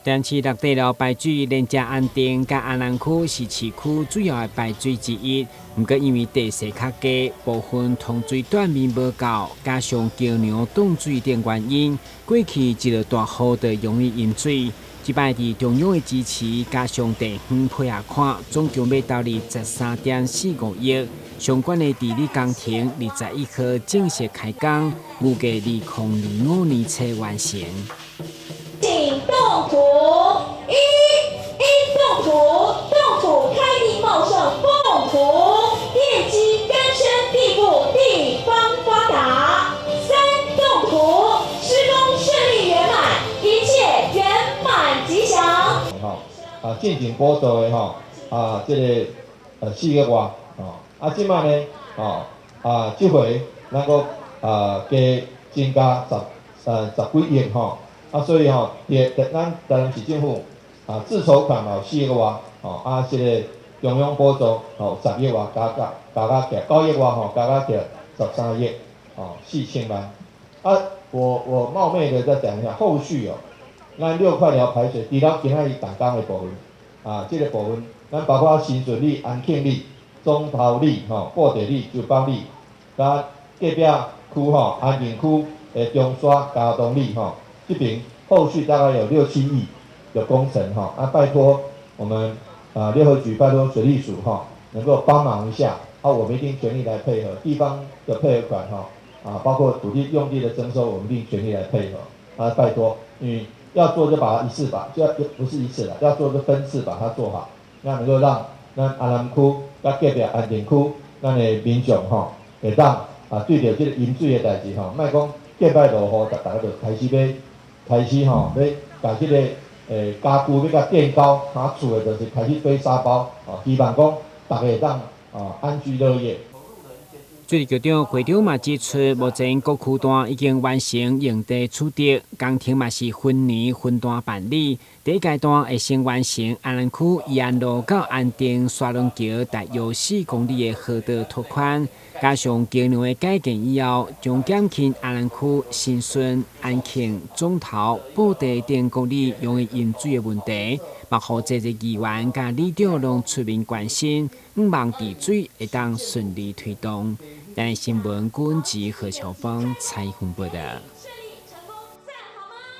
但市落地了排水连接安定甲安南区是市区主要的排水之一。不过因为地势较低，部分通水断面无够，加上桥梁挡水等原因，过去一落大雨就容易淹水。这摆伫中央的支持，加上地方配合看，总共要投入13.45亿。相关的地理工程21号正式开工，预计2025年初完成。请动土动土，动土开地茂盛，凤土电机根深蒂固，地方发达。3动土施工顺利圆满，一切圆满吉祥。进行补助的这个4个月即摆呢这回能够加增加10几亿所以咱台南市政府自筹款4个月这个中央补助10亿外加起9亿外加起13亿4000万我冒昧的再讲一下后续咱6块寮排水除了今仔日动工的部分这个部分咱包括新顺里、安庆里、中头里布袋里、九邦里，甲隔壁区安平区的中沙、嘉东里这边后续大概有6、7亿的工程拜托我们联合局拜托水利署能够帮忙一下我们一定全力来配合地方的配合款包括土地用地的征收，我们一定全力来配合拜托你要做就把它一次把，不是一次了，要做就分次把它做好，那能够让咱安南区甲隔壁安定区咱的民众会当对着这个饮水的代志莫讲隔摆落雨，大家就开始要把这个家具要甲垫高，厝的就是开始堆沙包希望讲大家会当安居乐业。水利局长会长嘛指出，目前各区段已经完成用地取得，工程嘛是分年分段办理。第一阶段会先完成安南区宜安路到安定沙仑桥大约4公里的河道拓宽，加上桥梁的改建以后，将减轻安南区新顺、安庆、总头、布袋等各里容易淹水的问题。目后这些议员甲里长拢出面关心，希望治水会当顺利推动。但新闻管制何乔峰采访报道。